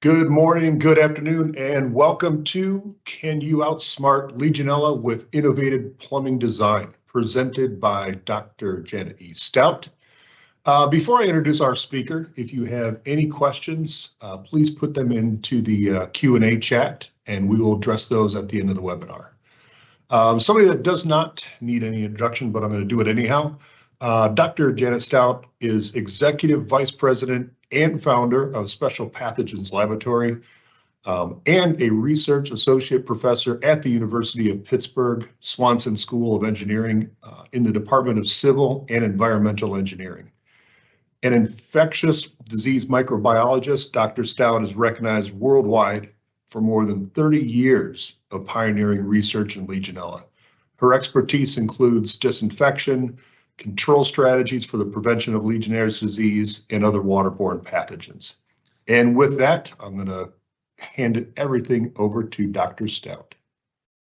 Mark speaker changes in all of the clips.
Speaker 1: Good morning, good afternoon, and welcome to Can You Outsmart Legionella with Innovative Plumbing Design, presented by Dr. Janet E. Stout. Before I introduce our speaker, if you have any questions, please put them into the Q&A chat, and we will address those at the end of the webinar. Somebody that does not need any introduction, but I'm going to do it anyhow. Dr. Janet Stout is Executive Vice President and founder of Special Pathogens Laboratory and a Research Associate Professor at the University of Pittsburgh Swanson School of Engineering in the Department of Civil and Environmental Engineering. An infectious disease microbiologist, Dr. Stout is recognized worldwide for more than 30 years of pioneering research in Legionella. Her expertise includes disinfection, control strategies for the prevention of Legionnaires disease and other waterborne pathogens. And with that, I'm going to hand everything over to Dr. Stout.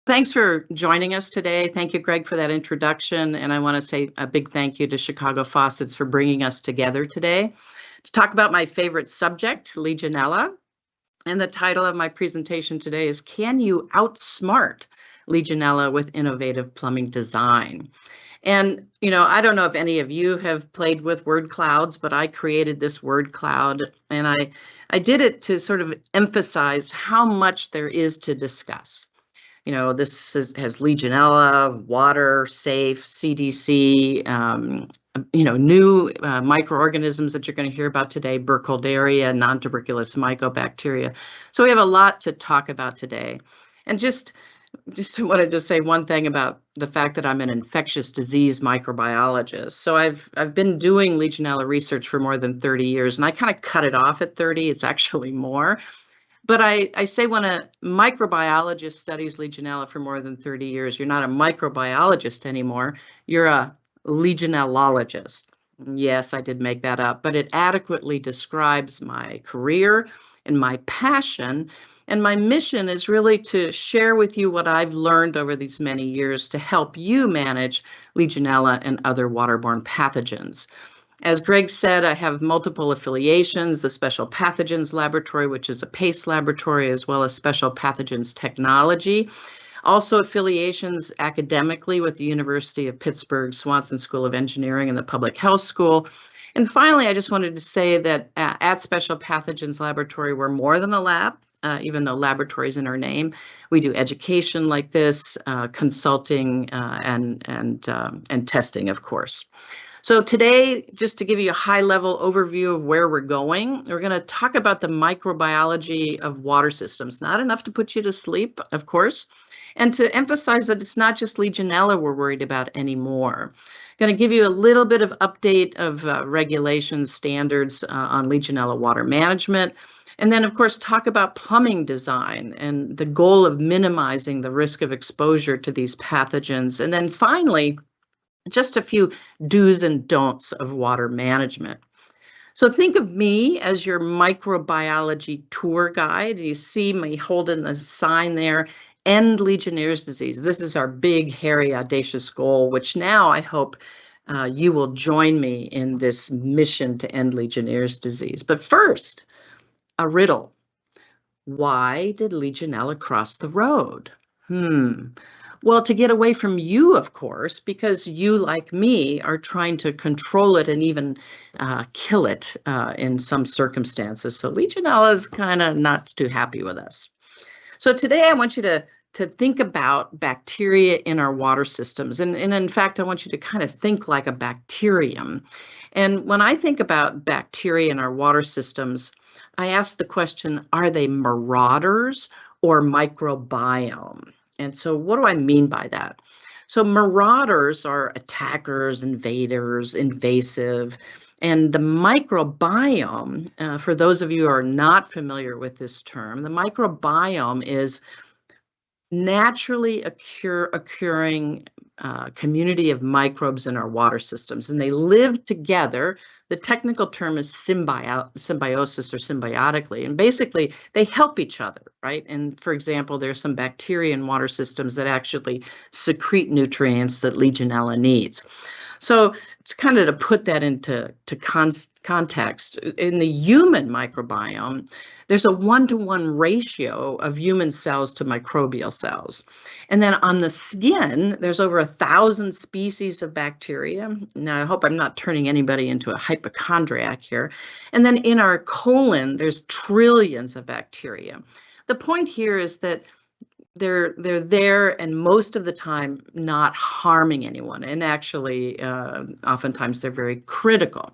Speaker 2: Thanks for joining us today. Thank you, Greg, for that introduction. And I want to say a big thank you to Chicago Faucets for bringing us together today to talk about my favorite subject, Legionella. And the title of my presentation today is Can You Outsmart Legionella with Innovative Plumbing Design? And, you know, I don't know if any of you have played with word clouds, but I created this word cloud, and I did it to sort of emphasize how much there is to discuss. You know, this has Legionella, water, safe, CDC, you know, new microorganisms that you're going to hear about today, Burkholderia, non-tuberculous mycobacteria. So we have a lot to talk about today. And just wanted to say one thing about the fact that I'm an infectious disease microbiologist. So I've been doing Legionella research for more than 30 years, and I kind of cut it off at 30. It's actually more. But I say when a microbiologist studies Legionella for more than 30 years, you're not a microbiologist anymore. You're a Legionellologist. Yes, I did make that up, but it adequately describes my career and my passion. And my mission is really to share with you what I've learned over these many years to help you manage Legionella and other waterborne pathogens. As Greg said, I have multiple affiliations, the Special Pathogens Laboratory, which is a PACE laboratory, as well as Special Pathogens Technology. Also affiliations academically with the University of Pittsburgh Swanson School of Engineering and the Public Health School. And finally, I just wanted to say that at Special Pathogens Laboratory, we're more than a lab. Even though laboratory is in our name, we do education like this, consulting and testing, of course. So today, just to give you a high-level overview of where we're going, we're going to talk about the microbiology of water systems. Not enough to put you to sleep, of course, and to emphasize that it's not just Legionella we're worried about anymore. Going to give you a little bit of update of regulations, standards on Legionella water management. And then, of course, talk about plumbing design and the goal of minimizing the risk of exposure to these pathogens. And then finally, just a few do's and don'ts of water management. So think of me as your microbiology tour guide. You see me holding the sign there, End Legionnaires disease. This is our big, hairy, audacious goal, which now I hope you will join me in this mission to end Legionnaires disease. But first, a riddle. Why did Legionella cross the road? Well, to get away from you, of course, because you, like me, are trying to control it and even kill it in some circumstances. So Legionella is kind of not too happy with us. So today I want you to think about bacteria in our water systems. And in fact, I want you to kind of think like a bacterium. And when I think about bacteria in our water systems, I ask the question, are they marauders or microbiome? And so what do I mean by that? So marauders are attackers, invaders, invasive. And the microbiome, for those of you who are not familiar with this term, the microbiome is naturally occurring community of microbes in our water systems, and they live together. The technical term is symbiosis or symbiotically, and basically they help each other, right? And for example, there's some bacteria in water systems that actually secrete nutrients that Legionella needs. So it's kind of to put that into context, in the human microbiome, there's a 1-to-1 ratio of human cells to microbial cells. And then on the skin, there's over 1,000 species of bacteria. Now, I hope I'm not turning anybody into a hypochondriac here. And then in our colon, there's trillions of bacteria. The point here is that they're there and most of the time not harming anyone, and actually oftentimes they're very critical.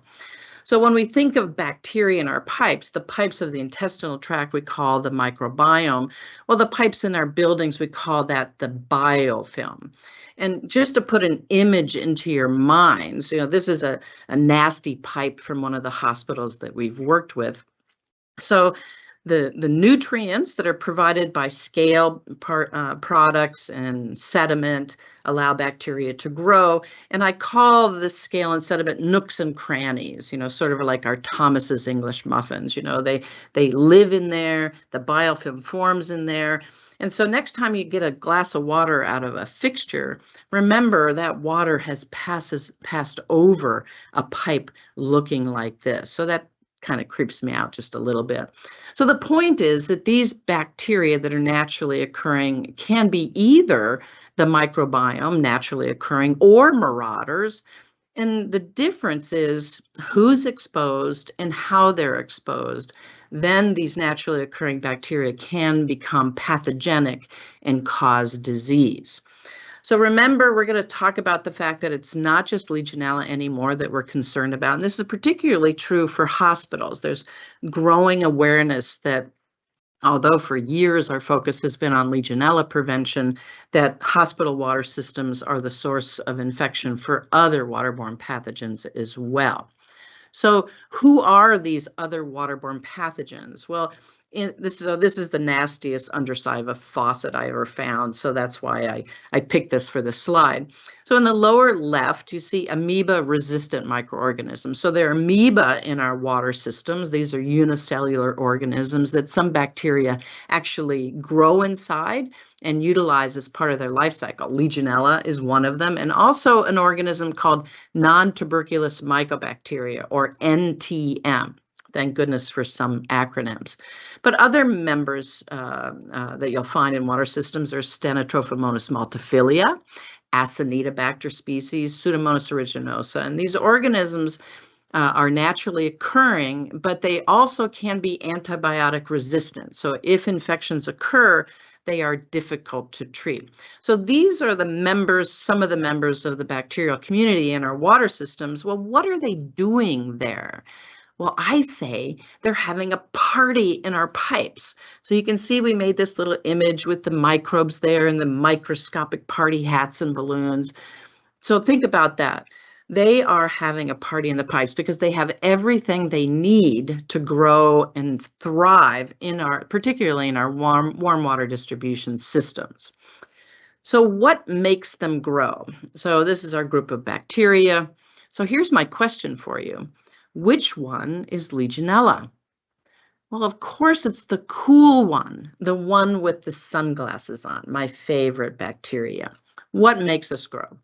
Speaker 2: So when we think of bacteria in our pipes, the pipes of the intestinal tract we call the microbiome. Well, the pipes in our buildings, we call that the biofilm. And just to put an image into your minds, this is a nasty pipe from one of the hospitals that we've worked with. So the nutrients that are provided by scale products and sediment allow bacteria to grow. And I call the scale and sediment nooks and crannies, sort of like our Thomas's English muffins. They live in there, the biofilm forms in there. And so next time you get a glass of water out of a fixture, remember that water has passed over a pipe looking like this. So that kind of creeps me out just a little bit. So the point is that these bacteria that are naturally occurring can be either the microbiome naturally occurring or marauders. And the difference is who's exposed and how they're exposed. Then these naturally occurring bacteria can become pathogenic and cause disease. So remember, we're going to talk about the fact that it's not just Legionella anymore that we're concerned about. And this is particularly true for hospitals. There's growing awareness that although for years our focus has been on Legionella prevention, that hospital water systems are the source of infection for other waterborne pathogens as well. So who are these other waterborne pathogens? Well, this is the nastiest underside of a faucet I ever found, so that's why I picked this for the slide. So in the lower left, you see amoeba-resistant microorganisms. So there are amoeba in our water systems. These are unicellular organisms that some bacteria actually grow inside and utilize as part of their life cycle. Legionella is one of them, and also an organism called non-tuberculous mycobacteria, or NTM. Thank goodness for some acronyms. But other members that you'll find in water systems are Stenotrophomonas multifilia, Acinetobacter species, Pseudomonas aeruginosa. And these organisms are naturally occurring, but they also can be antibiotic resistant. So if infections occur, they are difficult to treat. So these are the members, some of the members of the bacterial community in our water systems. Well, what are they doing there? Well, I say they're having a party in our pipes. So you can see we made this little image with the microbes there and the microscopic party hats and balloons. So think about that. They are having a party in the pipes because they have everything they need to grow and thrive particularly in our warm water distribution systems. So what makes them grow? So this is our group of bacteria. So here's my question for you. Which one is Legionella? Well, of course, it's the cool one, the one with the sunglasses on, my favorite bacteria. What makes us grow?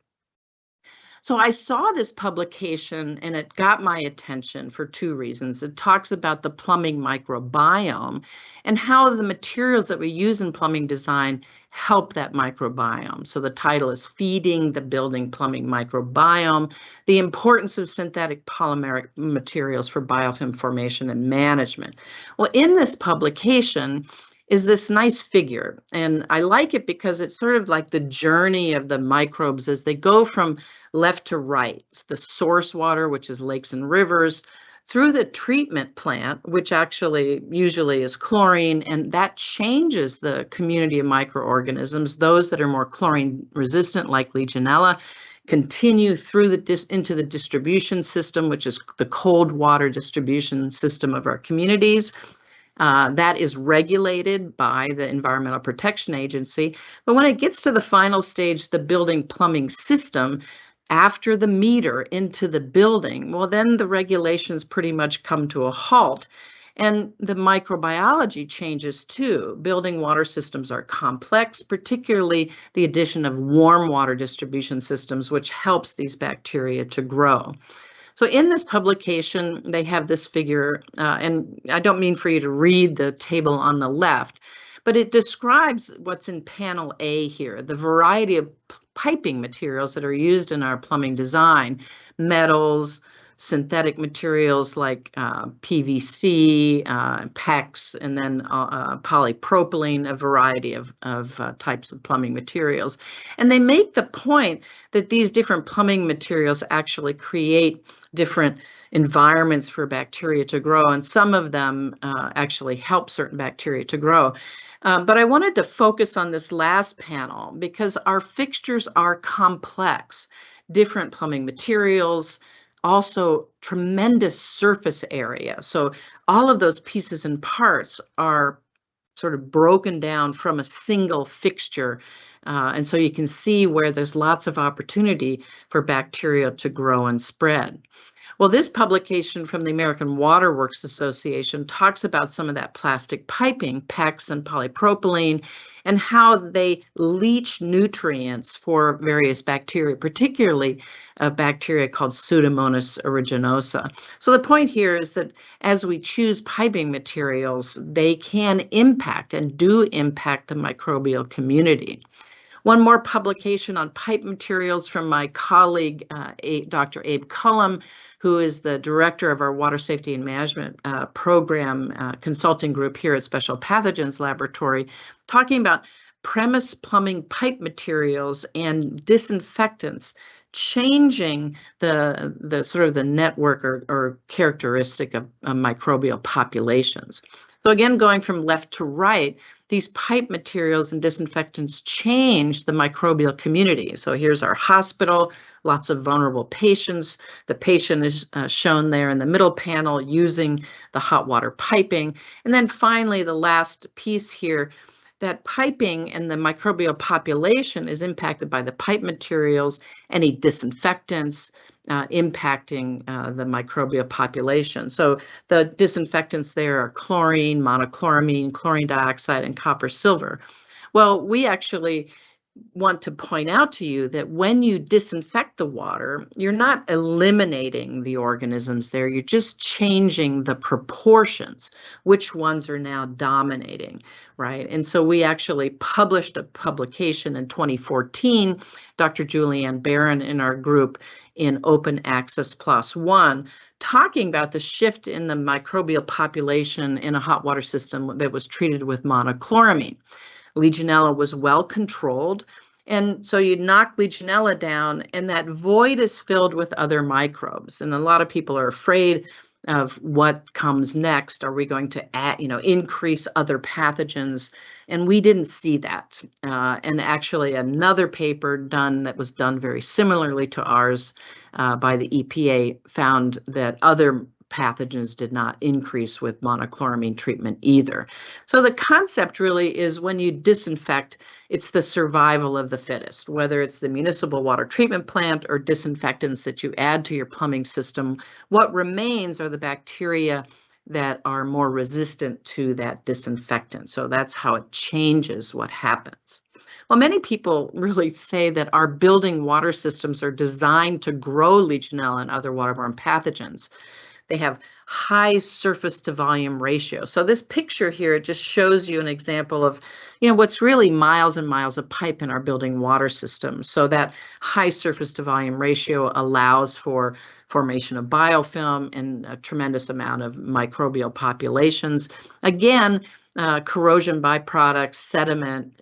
Speaker 2: So I saw this publication and it got my attention for two reasons. It talks about the plumbing microbiome and how the materials that we use in plumbing design help that microbiome. So the title is Feeding the Building Plumbing Microbiome, the importance of synthetic polymeric materials for biofilm formation and management. Well, in this publication is this nice figure, and I like it because it's sort of like the journey of the microbes as they go from left to right, the source water, which is lakes and rivers, through the treatment plant, which actually usually is chlorine, and that changes the community of microorganisms. Those that are more chlorine resistant, like Legionella, continue through into the distribution system, which is the cold water distribution system of our communities. That is regulated by the Environmental Protection Agency. But when it gets to the final stage, the building plumbing system, after the meter into the building, well, then the regulations pretty much come to a halt. And the microbiology changes too. Building water systems are complex, particularly the addition of warm water distribution systems, which helps these bacteria to grow. So in this publication, they have this figure, and I don't mean for you to read the table on the left, but it describes what's in panel A here, the variety of piping materials that are used in our plumbing design, metals, synthetic materials like PVC, PEX, and then polypropylene, a variety of types of plumbing materials. And they make the point that these different plumbing materials actually create different environments for bacteria to grow, and some of them actually help certain bacteria to grow. But I wanted to focus on this last panel because our fixtures are complex, different plumbing materials, also tremendous surface area. So all of those pieces and parts are sort of broken down from a single fixture. And so you can see where there's lots of opportunity for bacteria to grow and spread. Well, this publication from the American Water Works Association talks about some of that plastic piping, PEX and polypropylene, and how they leach nutrients for various bacteria, particularly a bacteria called Pseudomonas aeruginosa. So the point here is that as we choose piping materials, they can impact and do impact the microbial community. One more publication on pipe materials from my colleague, Dr. Abe Cullum, who is the director of our Water Safety and Management Program consulting group here at Special Pathogens Laboratory, talking about premise plumbing pipe materials and disinfectants changing the sort of the network or characteristic of microbial populations. So again, going from left to right, these pipe materials and disinfectants change the microbial community. So here's our hospital, lots of vulnerable patients. The patient is shown there in the middle panel using the hot water piping. And then finally, the last piece here, that piping and the microbial population is impacted by the pipe materials, any disinfectants, impacting the microbial population. So the disinfectants there are chlorine, monochloramine, chlorine dioxide, and copper silver. Well, we actually want to point out to you that when you disinfect the water, you're not eliminating the organisms there, you're just changing the proportions, which ones are now dominating, right? And so we actually published a publication in 2014, Dr. Julianne Barron in our group in Open Access Plus One, talking about the shift in the microbial population in a hot water system that was treated with monochloramine. Legionella was well controlled, and so you knock Legionella down and that void is filled with other microbes, and a lot of people are afraid of what comes next. Are we going to add, increase other pathogens? And we didn't see that. And actually another paper that was done very similarly to ours by the EPA found that other pathogens did not increase with monochloramine treatment either. So the concept really is when you disinfect, it's the survival of the fittest, whether it's the municipal water treatment plant or disinfectants that you add to your plumbing system. What remains are the bacteria that are more resistant to that disinfectant. So that's how it changes what happens. Well, many people really say that our building water systems are designed to grow Legionella and other waterborne pathogens. They have high surface to volume ratio. So this picture here, it just shows you an example of, what's really miles and miles of pipe in our building water system. So that high surface to volume ratio allows for formation of biofilm and a tremendous amount of microbial populations. Again, corrosion byproducts, sediment,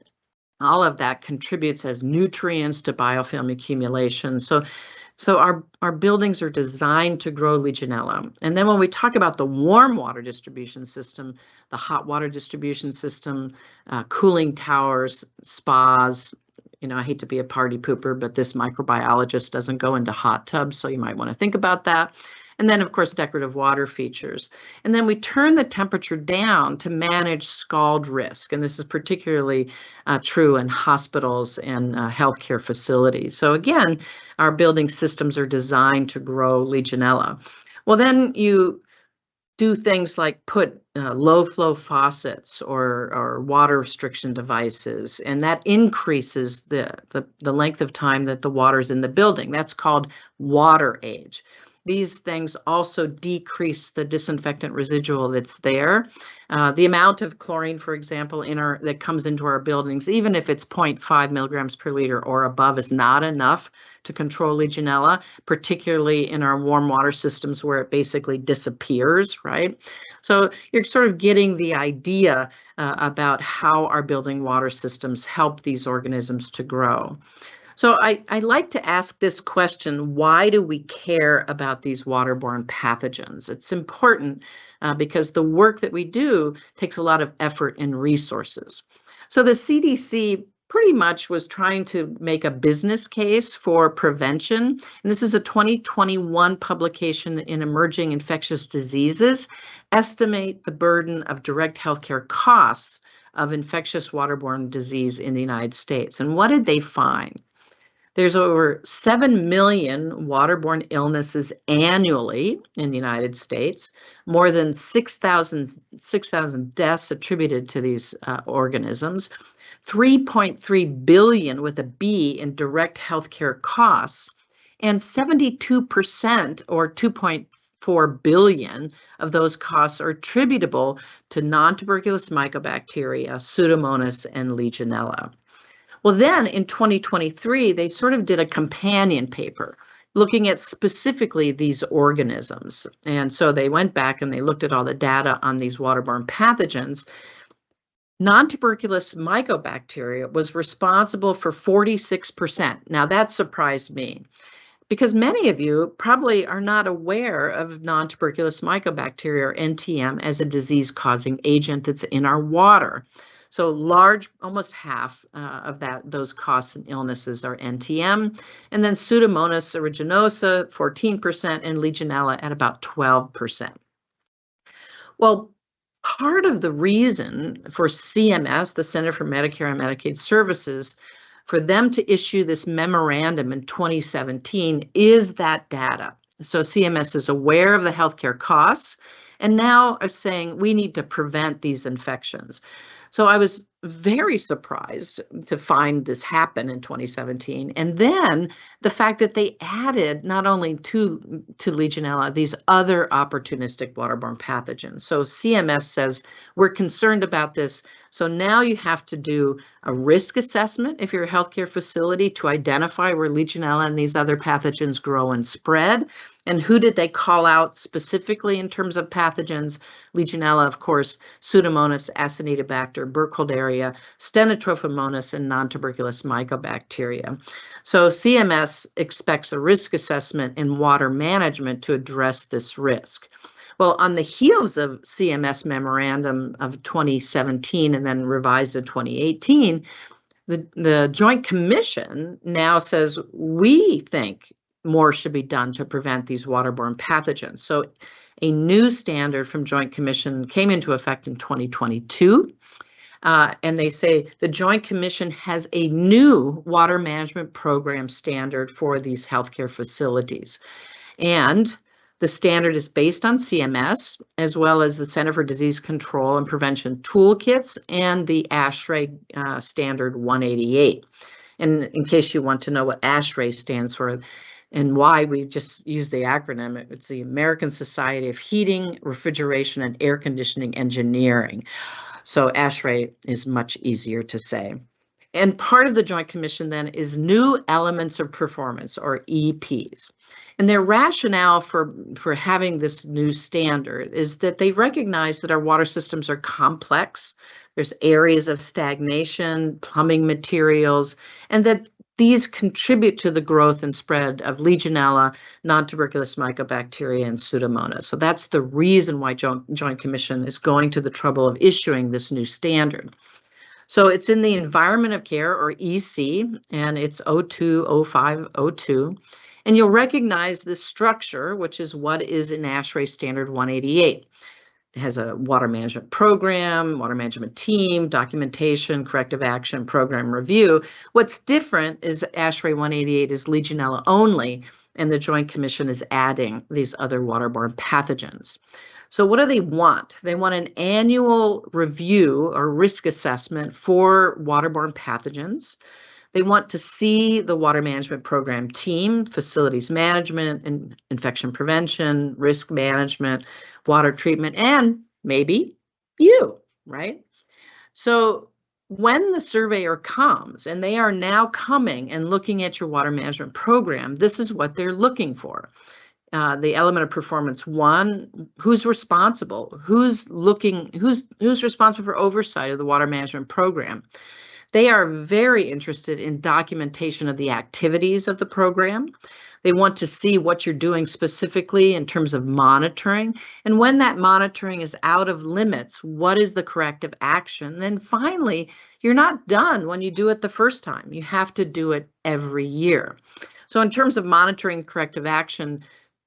Speaker 2: all of that contributes as nutrients to biofilm accumulation. So our buildings are designed to grow Legionella. And then when we talk about the warm water distribution system, the hot water distribution system, cooling towers, spas, I hate to be a party pooper, but this microbiologist doesn't go into hot tubs, so you might want to think about that. And then, of course, decorative water features. And then we turn the temperature down to manage scald risk. And this is particularly true in hospitals and healthcare facilities. So again, our building systems are designed to grow Legionella. Well, then you do things like put low flow faucets or water restriction devices, and that increases the length of time that the water is in the building. That's called water age. These things also decrease the disinfectant residual that's there. The amount of chlorine, for example, that comes into our buildings, even if it's 0.5 milligrams per liter or above, is not enough to control Legionella, particularly in our warm water systems where it basically disappears, right? So you're sort of getting the idea about how our building water systems help these organisms to grow. So I like to ask this question: why do we care about these waterborne pathogens? It's important because the work that we do takes a lot of effort and resources. So the CDC pretty much was trying to make a business case for prevention. And this is a 2021 publication in Emerging Infectious Diseases, estimate the burden of direct healthcare costs of infectious waterborne disease in the United States. And what did they find? There's over 7 million waterborne illnesses annually in the United States, more than 6,000 deaths attributed to these organisms, 3.3 billion with a B in direct healthcare costs, and 72% or 2.4 billion of those costs are attributable to non-tuberculous mycobacteria, Pseudomonas, and Legionella. Well, then in 2023, they sort of did a companion paper looking at specifically these organisms. And so they went back and they looked at all the data on these waterborne pathogens. Non-tuberculous mycobacteria was responsible for 46%. Now that surprised me, because many of you probably are not aware of non-tuberculous mycobacteria, or NTM, as a disease-causing agent that's in our water. So large, almost half of those costs and illnesses are NTM, and then Pseudomonas aeruginosa, 14%, and Legionella at about 12%. Well, part of the reason for CMS, the Center for Medicare and Medicaid Services, for them to issue this memorandum in 2017 is that data. So CMS is aware of the healthcare costs and now are saying we need to prevent these infections. So I was very surprised to find this happen in 2017. And then the fact that they added not only to Legionella, these other opportunistic waterborne pathogens. So CMS says, we're concerned about this. So now you have to do a risk assessment if you're a healthcare facility to identify where Legionella and these other pathogens grow and spread. And who did they call out specifically in terms of pathogens? Legionella, of course, Pseudomonas, Acinetobacter, Burkholderia, Stenotrophomonas, and non-tuberculous mycobacteria. So CMS expects a risk assessment in water management to address this risk. Well, on the heels of CMS memorandum of 2017 and then revised in 2018, the Joint Commission now says we think more should be done to prevent these waterborne pathogens. So a new standard from Joint Commission came into effect in 2022. And they say the Joint Commission has a new water management program standard for these healthcare facilities. And the standard is based on CMS, as well as the Center for Disease Control and Prevention toolkits and the ASHRAE standard 188. And in case you want to know what ASHRAE stands for, and why we just use the acronym, it's the American Society of Heating, Refrigeration, and Air Conditioning Engineering. So ASHRAE is much easier to say. And part of the Joint Commission then is new elements of performance, or EPs. And their rationale for having this new standard is that they recognize that our water systems are complex. There's areas of stagnation, plumbing materials, and that these contribute to the growth and spread of Legionella, non-tuberculous mycobacteria, and Pseudomonas. So that's the reason why Joint Commission is going to the trouble of issuing this new standard. So it's in the Environment of Care, or EC, and it's 020502. And you'll recognize this structure, which is what is in ASHRAE Standard 188. It has a water management program, water management team, documentation, corrective action, program review. What's different is ASHRAE 188 is Legionella only, and the Joint Commission is adding these other waterborne pathogens. So what do they want? They want an annual review or risk assessment for waterborne pathogens. They want to see the water management program team, facilities management, and infection prevention, risk management, water treatment, and maybe you, right? So when the surveyor comes, and they are now coming and looking at your water management program, this is what they're looking for. The element of performance one, who's responsible? Who's responsible for oversight of the water management program? They are very interested in documentation of the activities of the program. They want to see what you're doing specifically in terms of monitoring. And when that monitoring is out of limits, what is the corrective action? Then finally, you're not done when you do it the first time. You have to do it every year. So in terms of monitoring corrective action,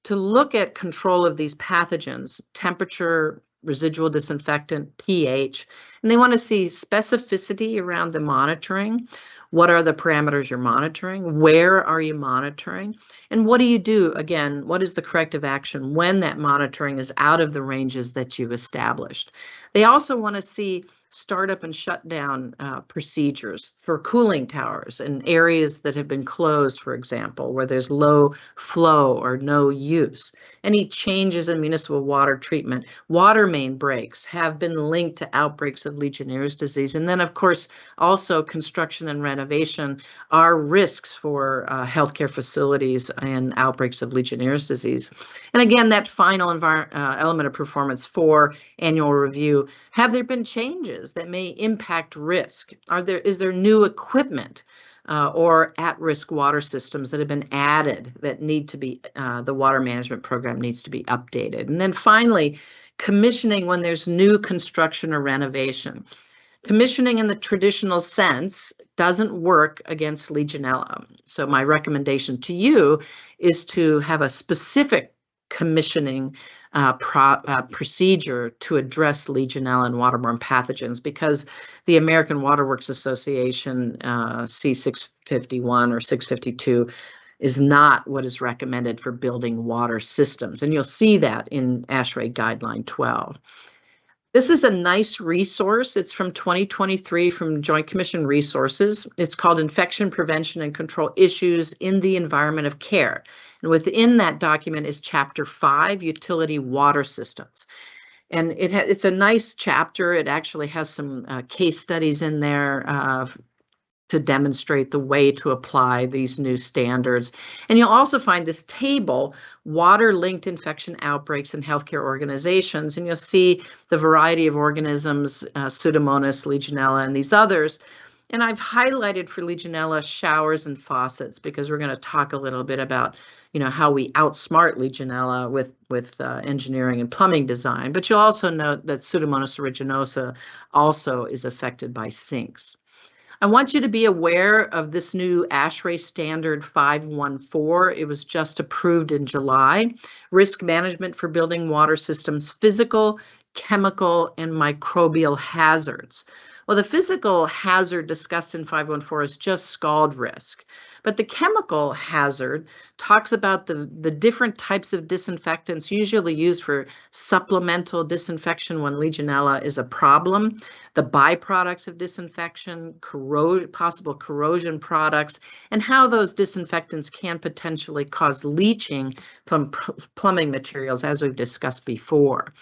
Speaker 2: to look at control of these pathogens, temperature, residual disinfectant, pH, and they want to see specificity around the monitoring. What are the parameters you're monitoring? Where are you monitoring? And what do you do? Again, what is the corrective action when that monitoring is out of the ranges that you've established? They also want to see startup and shutdown procedures for cooling towers in areas that have been closed, for example, where there's low flow or no use. Any changes in municipal water treatment, water main breaks have been linked to outbreaks of Legionnaires disease. And then, of course, also construction and renovation are risks for healthcare facilities and outbreaks of Legionnaires disease. And again, that final element of performance for annual review, have there been changes that may impact risk? Is there new equipment or at-risk water systems that have been added that need to be, the water management program needs to be updated? And then finally, commissioning when there's new construction or renovation. Commissioning in the traditional sense doesn't work against Legionella. So my recommendation to you is to have a specific commissioning procedure to address Legionella and waterborne pathogens, because the American Water Works Association C651 or 652 is not what is recommended for building water systems. And you'll see that in ASHRAE Guideline 12. This is a nice resource. It's from 2023 from Joint Commission Resources. It's called Infection Prevention and Control Issues in the Environment of Care. And within that document is Chapter 5, Utility Water Systems. And it's a nice chapter. It actually has some case studies in there to demonstrate the way to apply these new standards. And you'll also find this table, water-linked infection outbreaks in healthcare organizations, and you'll see the variety of organisms, Pseudomonas, Legionella, and these others. And I've highlighted for Legionella showers and faucets, because we're going to talk a little bit about, how we outsmart Legionella with engineering and plumbing design. But you'll also note that Pseudomonas aeruginosa also is affected by sinks. I want you to be aware of this new ASHRAE standard 514. It was just approved in July. Risk management for building water systems, physical, chemical, and microbial hazards. Well, the physical hazard discussed in 514 is just scald risk. But the chemical hazard talks about the different types of disinfectants usually used for supplemental disinfection when Legionella is a problem, the byproducts of disinfection, possible corrosion products, and how those disinfectants can potentially cause leaching from plumbing materials, as we've discussed before.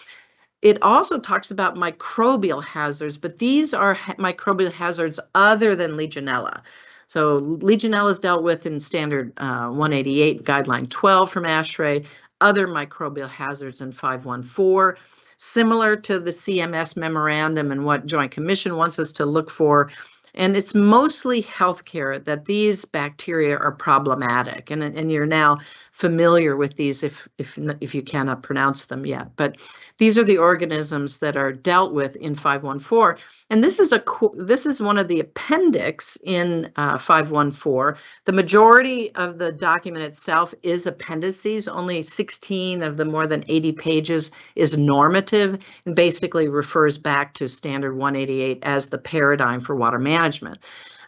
Speaker 2: It also talks about microbial hazards, but these are microbial hazards other than Legionella. So Legionella is dealt with in Standard 188, Guideline 12 from ASHRAE, other microbial hazards in 514, similar to the CMS memorandum and what Joint Commission wants us to look for. And it's mostly healthcare that these bacteria are problematic, and you're now familiar with these if you cannot pronounce them yet. But these are the organisms that are dealt with in 514, and this is one of the appendix in 514. The majority of the document itself is appendices. Only 16 of the more than 80 pages is normative and basically refers back to Standard 188 as the paradigm for water management.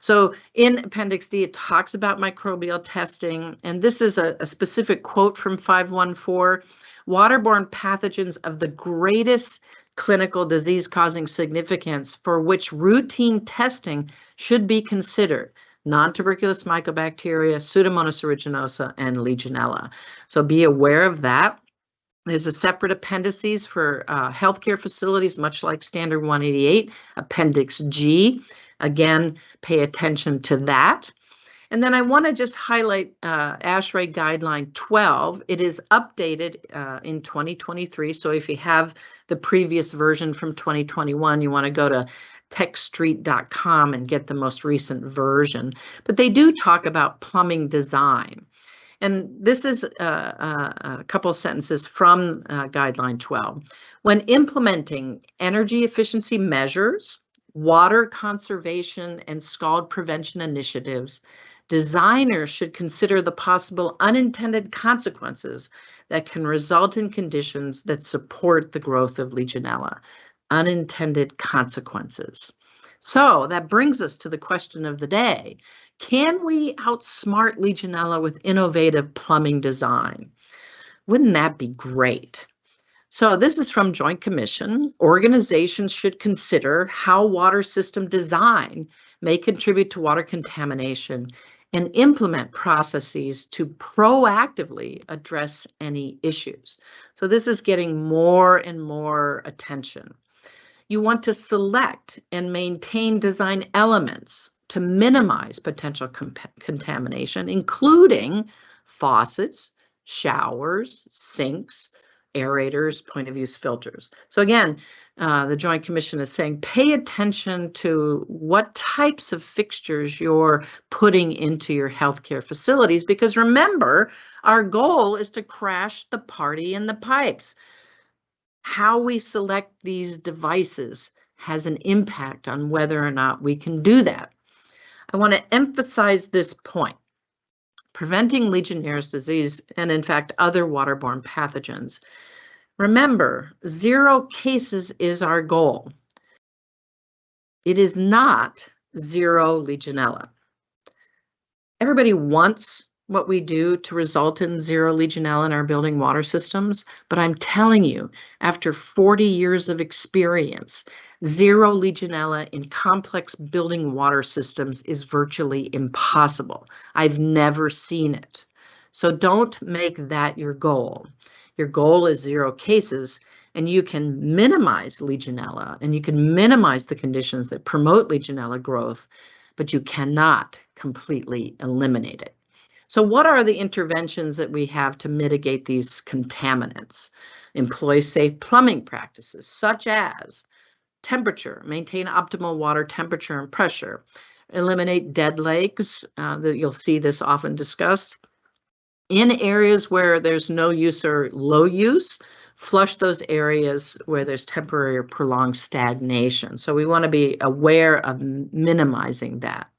Speaker 2: So in Appendix D, it talks about microbial testing, and this is a specific quote from 514. Waterborne pathogens of the greatest clinical disease-causing significance for which routine testing should be considered: non-tuberculous mycobacteria, Pseudomonas aeruginosa, and Legionella. So be aware of that. There's a separate appendices for healthcare facilities, much like Standard 188, Appendix G. Again, pay attention to that. And then I want to just highlight ASHRAE Guideline 12. It is updated in 2023. So if you have the previous version from 2021, you want to go to techstreet.com and get the most recent version. But they do talk about plumbing design. And this is a couple sentences from Guideline 12. When implementing energy efficiency measures, water conservation, and scald prevention initiatives, designers should consider the possible unintended consequences that can result in conditions that support the growth of Legionella. Unintended consequences. So that brings us to the question of the day. Can we outsmart Legionella with innovative plumbing design? Wouldn't that be great? So this is from Joint Commission. Organizations should consider how water system design may contribute to water contamination and implement processes to proactively address any issues. So this is getting more and more attention. You want to select and maintain design elements to minimize potential contamination, including faucets, showers, sinks, aerators, point of use filters. So again, the Joint Commission is saying pay attention to what types of fixtures you're putting into your healthcare facilities, because remember, our goal is to crash the party in the pipes. How we select these devices has an impact on whether or not we can do that. I want to emphasize this point. Preventing Legionnaires disease, and in fact other waterborne pathogens. Remember, 0 cases is our goal. It is not 0 Legionella. Everybody wants what we do to result in 0 Legionella in our building water systems, but I'm telling you, after 40 years of experience, 0 Legionella in complex building water systems is virtually impossible. I've never seen it. So don't make that your goal. Your goal is 0 cases, and you can minimize Legionella, and you can minimize the conditions that promote Legionella growth, but you cannot completely eliminate it. So what are the interventions that we have to mitigate these contaminants? Employ safe plumbing practices, such as temperature, maintain optimal water temperature and pressure, eliminate dead legs, that you'll see this often discussed. In areas where there's no use or low use, flush those areas where there's temporary or prolonged stagnation. So we want to be aware of minimizing that.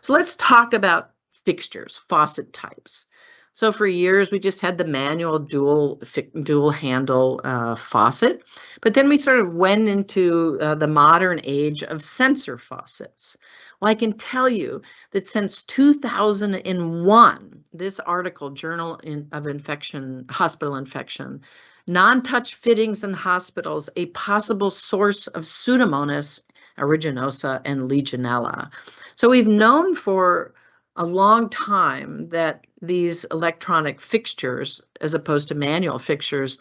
Speaker 2: So let's talk about fixtures, faucet types. So for years, we just had the manual dual handle faucet, but then we sort of went into the modern age of sensor faucets. Well, I can tell you that since 2001, this article, Journal of Infection, Hospital Infection, non-touch fittings in hospitals, a possible source of Pseudomonas aeruginosa and Legionella. So we've known for a long time that these electronic fixtures, as opposed to manual fixtures,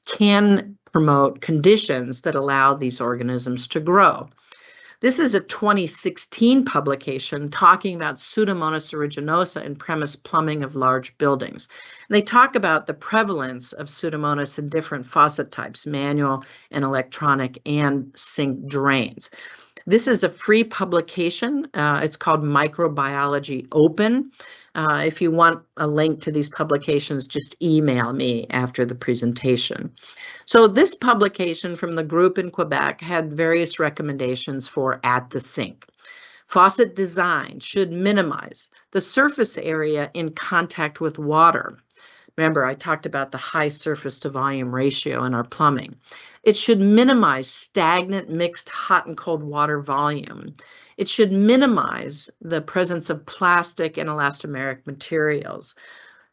Speaker 2: can promote conditions that allow these organisms to grow. This is a 2016 publication talking about Pseudomonas aeruginosa in premise plumbing of large buildings. And they talk about the prevalence of Pseudomonas in different faucet types, manual and electronic, and sink drains. This is a free publication. It's called Microbiology Open. If you want a link to these publications, just email me after the presentation. So this publication from the group in Quebec had various recommendations for at the sink. Faucet design should minimize the surface area in contact with water. Remember, I talked about the high surface to volume ratio in our plumbing. It should minimize stagnant mixed hot and cold water volume. it should minimize the presence of plastic and elastomeric materials.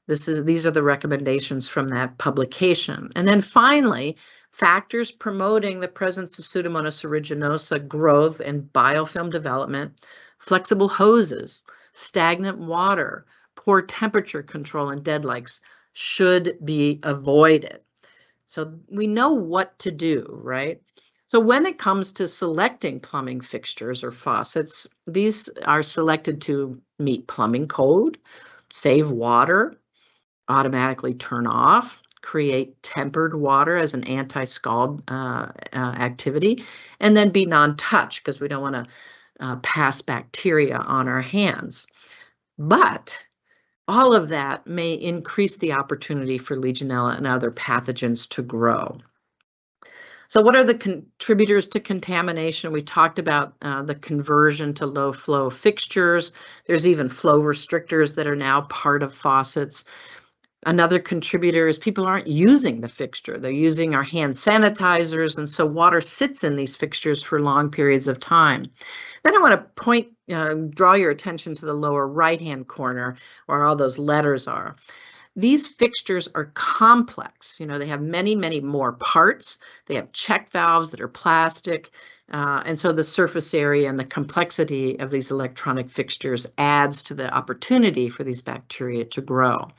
Speaker 2: These are the recommendations from that publication. And then finally, factors promoting the presence of Pseudomonas aeruginosa growth and biofilm development, flexible hoses, stagnant water, poor temperature control, and deadlikes should be avoided. So we know what to do, right? So when it comes to selecting plumbing fixtures or faucets, these are selected to meet plumbing code, save water, automatically turn off, create tempered water as an anti-scald activity, and then be non-touch because we don't want to pass bacteria on our hands. But all of that may increase the opportunity for Legionella and other pathogens to grow. So what are the contributors to contamination? We talked about the conversion to low flow fixtures. There's even flow restrictors that are now part of faucets. Another contributor is people aren't using the fixture. They're using our hand sanitizers, and so water sits in these fixtures for long periods of time. Then I want to draw your attention to the lower right-hand corner where all those letters are. These fixtures are complex. You know, they have many, many more parts. They have check valves that are plastic. And so the surface area and the complexity of these electronic fixtures adds to the opportunity for these bacteria to grow.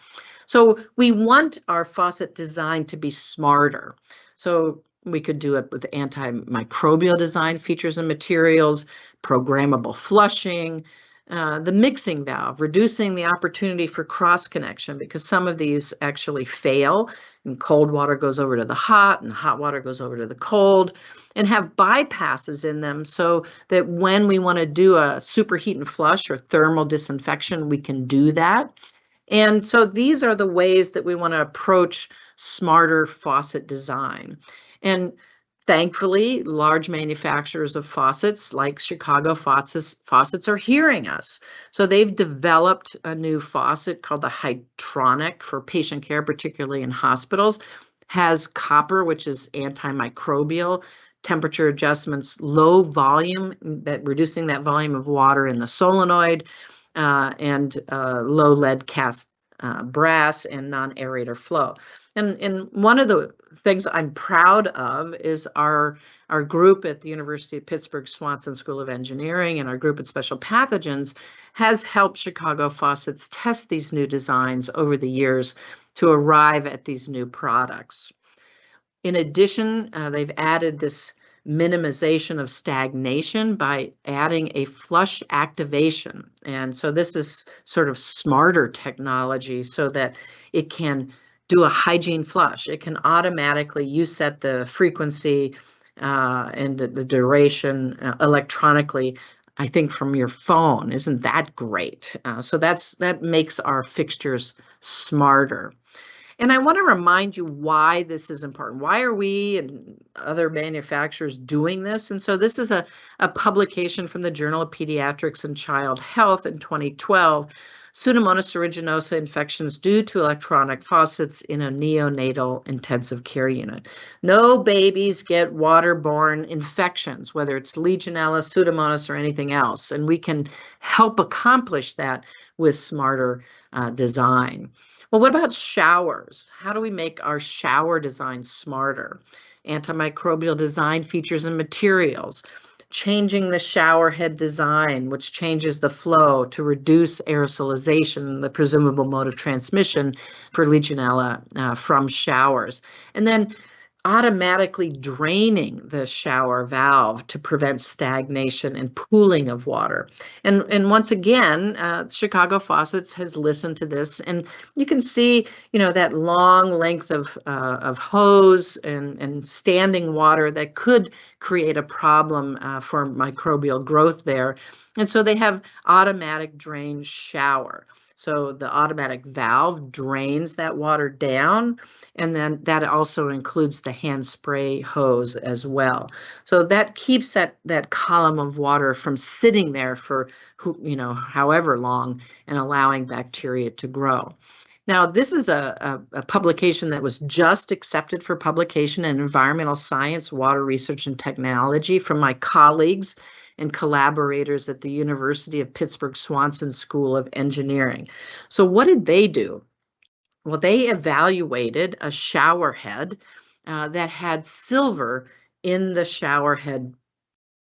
Speaker 2: So we want our faucet design to be smarter. So we could do it with antimicrobial design features and materials, programmable flushing, the mixing valve, reducing the opportunity for cross connection because some of these actually fail and cold water goes over to the hot and hot water goes over to the cold, and have bypasses in them so that when we want to do a superheat and flush or thermal disinfection, we can do that. And so these are the ways that we want to approach smarter faucet design. And thankfully, large manufacturers of faucets like Chicago Faucets are hearing us. So they've developed a new faucet called the Hydronic for patient care, particularly in hospitals. Has copper, which is antimicrobial, temperature adjustments, low volume, reducing that volume of water in the solenoid, and low lead cast brass and non-aerator flow. And one of the things I'm proud of is our group at the University of Pittsburgh Swanson School of Engineering and our group at Special Pathogens has helped Chicago Faucets test these new designs over the years to arrive at these new products. In addition, they've added this minimization of stagnation by adding a flush activation. And so this is sort of smarter technology so that it can do a hygiene flush. It can automatically, you set the frequency and the duration electronically, I think from your phone. Isn't that great? So that makes our fixtures smarter. And I want to remind you why this is important. Why are we and other manufacturers doing this? And so this is a publication from the Journal of Pediatrics and Child Health in 2012, Pseudomonas aeruginosa infections due to electronic faucets in a neonatal intensive care unit. No babies get waterborne infections, whether it's Legionella, Pseudomonas, or anything else. And we can help accomplish that with smarter design. Well, what about showers? How do we make our shower design smarter? Antimicrobial design features and materials. Changing the shower head design, which changes the flow to reduce aerosolization, the presumable mode of transmission for Legionella from showers. And then automatically draining the shower valve to prevent stagnation and pooling of water. And once again, Chicago Faucets has listened to this, and you can see, you know, that long length of hose and standing water that could create a problem for microbial growth there. And so they have automatic drain shower. So the automatic valve drains that water down, and then that also includes the hand spray hose as well. So that keeps that column of water from sitting there for, you know, however long and allowing bacteria to grow. Now, this is a publication that was just accepted for publication in Environmental Science, Water Research and Technology from my colleagues and collaborators at the University of Pittsburgh Swanson School of Engineering. So what did they do? Well, they evaluated a shower head that had silver in the shower head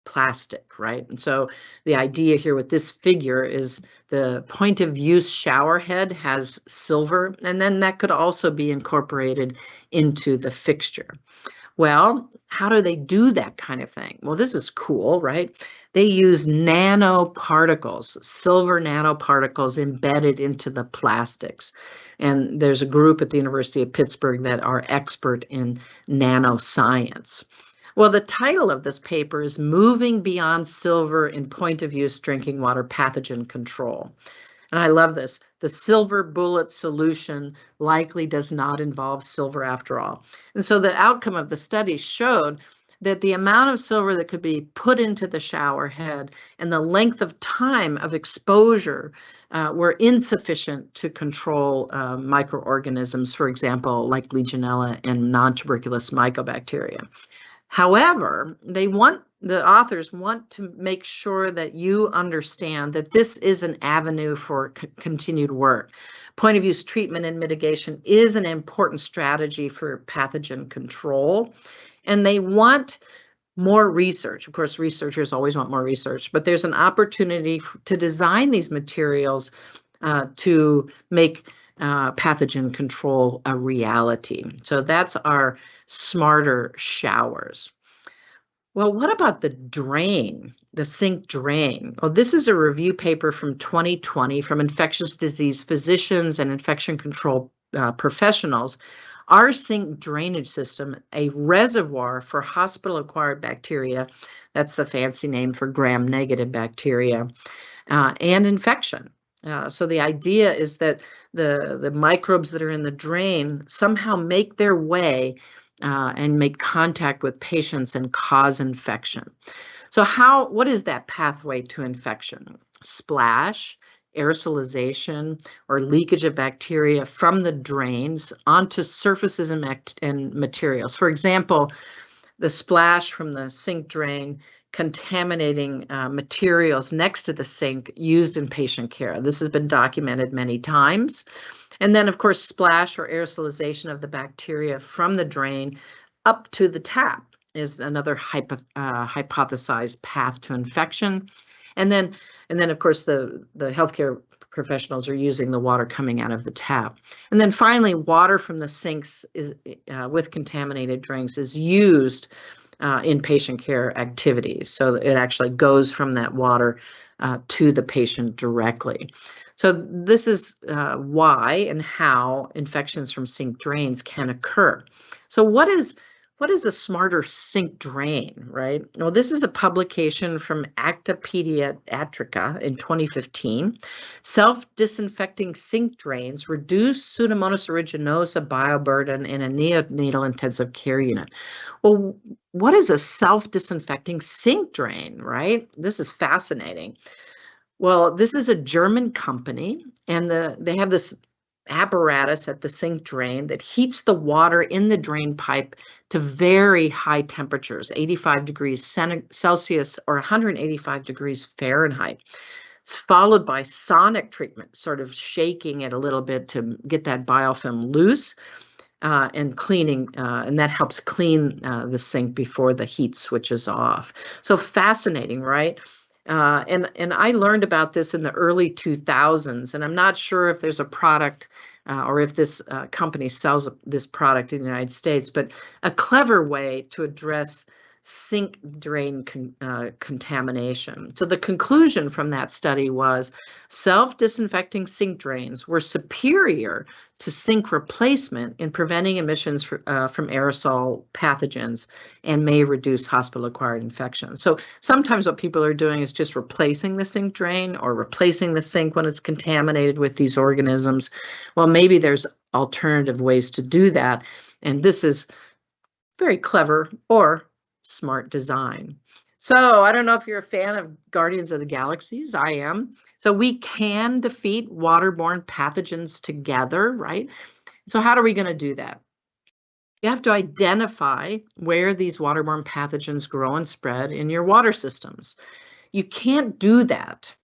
Speaker 2: plastic, right? And so the idea here with this figure is the point of use shower head has silver, and then that could also be incorporated into the fixture. Well, how do they do that kind of thing? Well, this is cool, right? They use nanoparticles, silver nanoparticles embedded into the plastics. And there's a group at the University of Pittsburgh that are expert in nanoscience. Well, the title of this paper is Moving Beyond Silver in Point of Use Drinking Water Pathogen Control. And I love this. The silver bullet solution likely does not involve silver after all. And so the outcome of the study showed that the amount of silver that could be put into the shower head and the length of time of exposure were insufficient to control microorganisms, for example, like Legionella and non-tuberculous mycobacteria. However, the authors want to make sure that you understand that this is an avenue for continued work. Point of use treatment and mitigation is an important strategy for pathogen control, and they want more research. Of course, researchers always want more research, but there's an opportunity to design these materials to make pathogen control a reality. So that's our smarter showers. Well, what about the drain, the sink drain? Well, this is a review paper from 2020 from infectious disease physicians and infection control professionals. Our sink drainage system, a reservoir for hospital-acquired bacteria, that's the fancy name for gram-negative bacteria, and infection. So the idea is that the microbes that are in the drain somehow make their way and make contact with patients and cause infection. So what is that pathway to infection? Splash, aerosolization, or leakage of bacteria from the drains onto surfaces and materials. For example, the splash from the sink drain contaminating materials next to the sink used in patient care. This has been documented many times. And then, of course, splash or aerosolization of the bacteria from the drain up to the tap is another hypothesized path to infection. And then, of course, the healthcare professionals are using the water coming out of the tap. And then finally, water from the sinks with contaminated drinks is used in patient care activities. So it actually goes from that water to the patient directly. So this is why and how infections from sink drains can occur. So what is a smarter sink drain, right? Well, this is a publication from Acta Pediatrica in 2015. Self-disinfecting sink drains reduce Pseudomonas aeruginosa bioburden in a neonatal intensive care unit. Well, what is a self-disinfecting sink drain, right? This is fascinating. Well, this is a German company, and they have this apparatus at the sink drain that heats the water in the drain pipe to very high temperatures, 85 degrees Celsius or 185 degrees Fahrenheit. It's followed by sonic treatment, sort of shaking it a little bit to get that biofilm loose and cleaning, and that helps clean the sink before the heat switches off. So fascinating, right? And I learned about this in the early 2000s, and I'm not sure if there's a product or if this company sells this product in the United States, but a clever way to address sink drain contamination. So the conclusion from that study was self-disinfecting sink drains were superior to sink replacement in preventing emissions from aerosol pathogens and may reduce hospital-acquired infections. So sometimes what people are doing is just replacing the sink drain or replacing the sink when it's contaminated with these organisms. Well, maybe there's alternative ways to do that, and this is very clever or smart design. So I don't know if you're a fan of Guardians of the Galaxies. I am. So we can defeat waterborne pathogens together, right? So how are we going to do that? You have to identify where these waterborne pathogens grow and spread in your water systems. you can't do that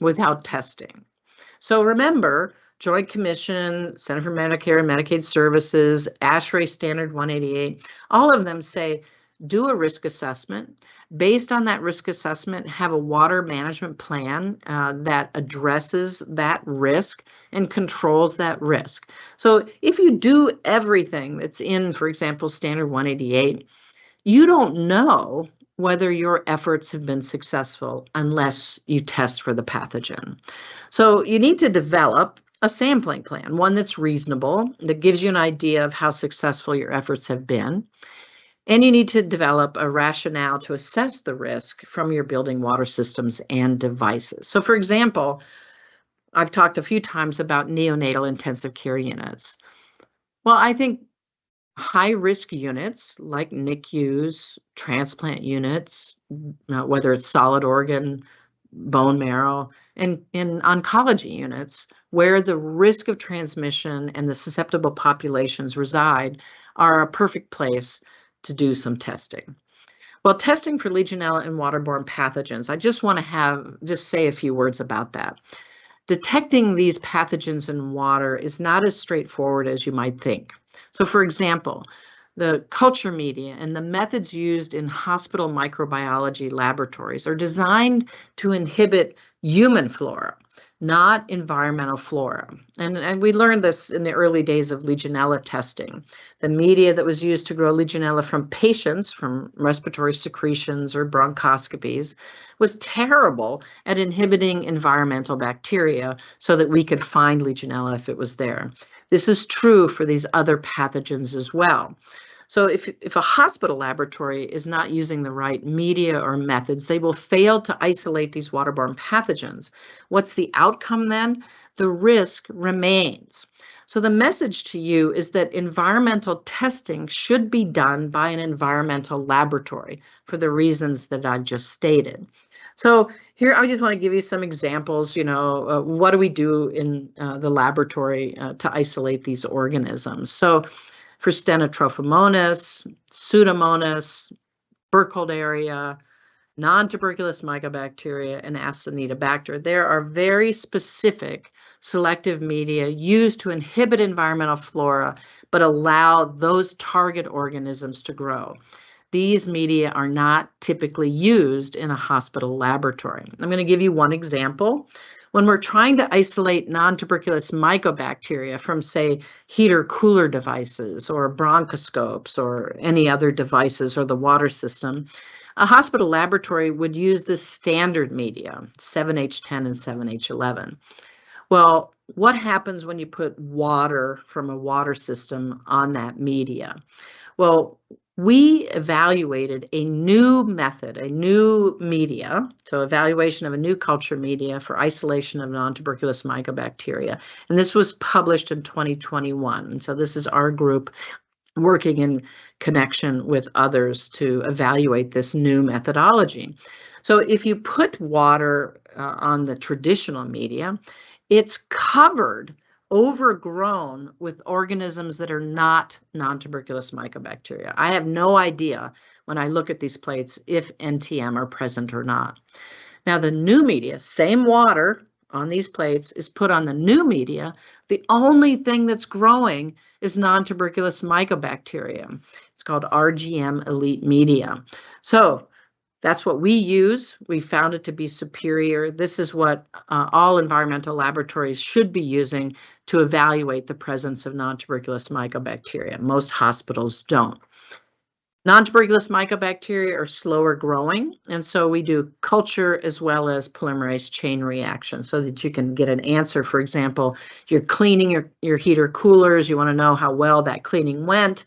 Speaker 2: without testing. So remember, Joint Commission, Center for Medicare and Medicaid Services, ASHRAE Standard 188, all of them say, do a risk assessment. Based on that risk assessment, have a water management plan that addresses that risk and controls that risk. So if you do everything that's in, for example, Standard 188, you don't know whether your efforts have been successful unless you test for the pathogen. So you need to develop a sampling plan, one that's reasonable, that gives you an idea of how successful your efforts have been. And you need to develop a rationale to assess the risk from your building water systems and devices. So for example, I've talked a few times about neonatal intensive care units. Well, I think high-risk units like NICUs, transplant units, whether it's solid organ, bone marrow, and in oncology units, where the risk of transmission and the susceptible populations reside, are a perfect place to do some testing. Well, testing for Legionella and waterborne pathogens, I just want to say a few words about that. Detecting these pathogens in water is not as straightforward as you might think. So for example, the culture media and the methods used in hospital microbiology laboratories are designed to inhibit human flora, not environmental flora. And we learned this in the early days of Legionella testing. The media that was used to grow Legionella from patients, from respiratory secretions or bronchoscopies, was terrible at inhibiting environmental bacteria so that we could find Legionella if it was there. This is true for these other pathogens as well. So if a hospital laboratory is not using the right media or methods, they will fail to isolate these waterborne pathogens. What's the outcome then? The risk remains. So the message to you is that environmental testing should be done by an environmental laboratory for the reasons that I just stated. So here, I just want to give you some examples, what do we do in the laboratory to isolate these organisms? So for Stenotrophomonas, Pseudomonas, Burkholderia, non-tuberculous mycobacteria, and Acinetobacter, there are very specific selective media used to inhibit environmental flora, but allow those target organisms to grow. These media are not typically used in a hospital laboratory. I'm going to give you one example. When we're trying to isolate non-tuberculous mycobacteria from, say, heater-cooler devices or bronchoscopes or any other devices or the water system, a hospital laboratory would use the standard media, 7H10 and 7H11. Well, what happens when you put water from a water system on that media? Well, we evaluated a new method, a new media, so evaluation of a new culture media for isolation of non-tuberculous mycobacteria. And this was published in 2021. So this is our group working in connection with others to evaluate this new methodology. So if you put water on the traditional media, it's covered, overgrown with organisms that are not non-tuberculous mycobacteria. I have no idea when I look at these plates if NTM are present or not. Now the new media, same water on these plates, is put on the new media. The only thing that's growing is non-tuberculous mycobacteria. It's called RGM elite media. So that's what we use. We found it to be superior. This is what all environmental laboratories should be using to evaluate the presence of non-tuberculous mycobacteria. Most hospitals don't. Non-tuberculous mycobacteria are slower growing, and so we do culture as well as polymerase chain reaction so that you can get an answer. For example, you're cleaning your heater coolers, you want to know how well that cleaning went.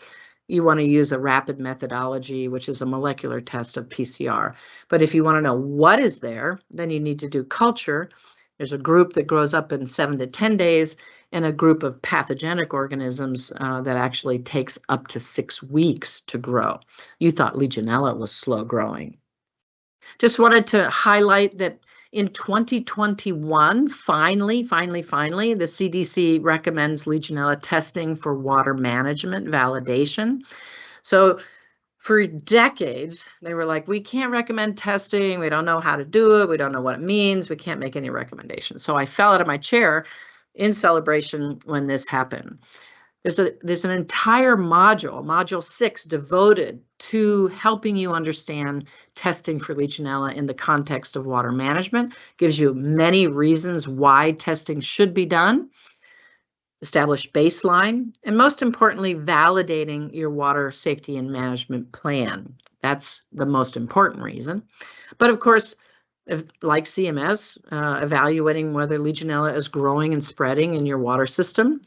Speaker 2: You want to use a rapid methodology, which is a molecular test of PCR. But if you want to know what is there, then you need to do culture. There's a group that grows up in 7 to 10 days and a group of pathogenic organisms that actually takes up to 6 weeks to grow. You thought Legionella was slow growing. Just wanted to highlight that in 2021, finally, the CDC recommends Legionella testing for water management validation. So For decades, they were like, we can't recommend testing. We don't know how to do it. We don't know what it means. We can't make any recommendations. So I fell out of my chair in celebration when this happened. There's an entire module 6, devoted to helping you understand testing for Legionella in the context of water management. Gives you many reasons why testing should be done, establish baseline, and most importantly, validating your water safety and management plan. That's the most important reason. But of course, like CMS, evaluating whether Legionella is growing and spreading in your water system.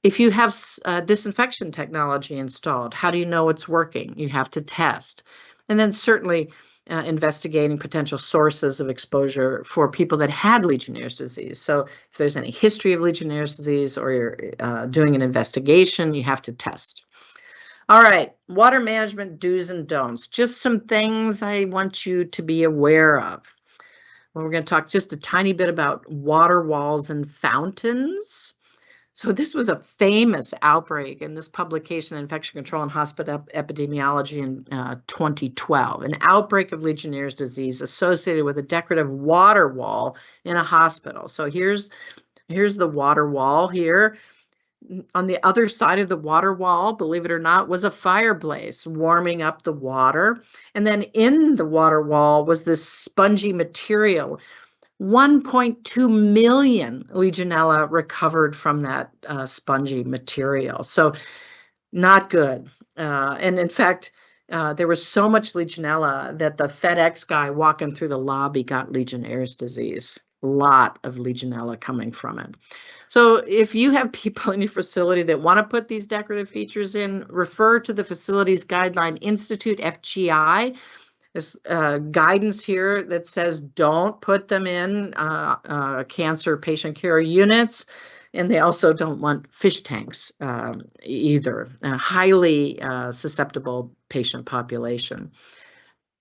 Speaker 2: If you have disinfection technology installed, how do you know it's working? You have to test. And then certainly investigating potential sources of exposure for people that had Legionnaire's disease. So if there's any history of Legionnaire's disease, or you're doing an investigation, you have to test. All right, water management do's and don'ts. Just some things I want you to be aware of. Well, we're going to talk just a tiny bit about water walls and fountains. So this was a famous outbreak in this publication, Infection Control and Hospital Epidemiology, in 2012, an outbreak of Legionnaire's disease associated with a decorative water wall in a hospital. So here's the water wall here. On the other side of the water wall, believe it or not, was a fireplace warming up the water. And then in the water wall was this spongy material. 1.2 million Legionella recovered from that spongy material. So not good. And in fact, there was so much Legionella that the FedEx guy walking through the lobby got Legionnaire's disease. A lot of Legionella coming from it. So if you have people in your facility that want to put these decorative features in, refer to the Facilities Guideline Institute, FGI. There's guidance here that says don't put them in cancer patient care units, and they also don't want fish tanks either. Highly susceptible patient population.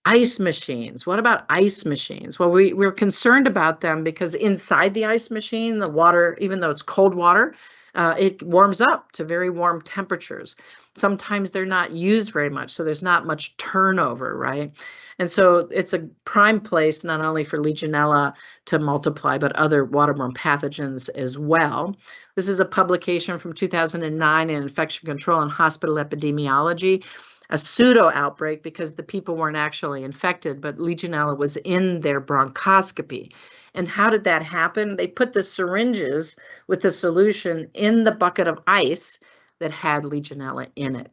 Speaker 2: Ice machines. What about ice machines? Well, we're concerned about them because inside the ice machine, the water, even though it's cold water, it warms up to very warm temperatures. Sometimes they're not used very much, so there's not much turnover, right? And so it's a prime place not only for Legionella to multiply, but other waterborne pathogens as well. This is a publication from 2009 in Infection Control and Hospital Epidemiology, a pseudo outbreak because the people weren't actually infected, but Legionella was in their bronchoscopy. And how did that happen? They put the syringes with the solution in the bucket of ice that had Legionella in it.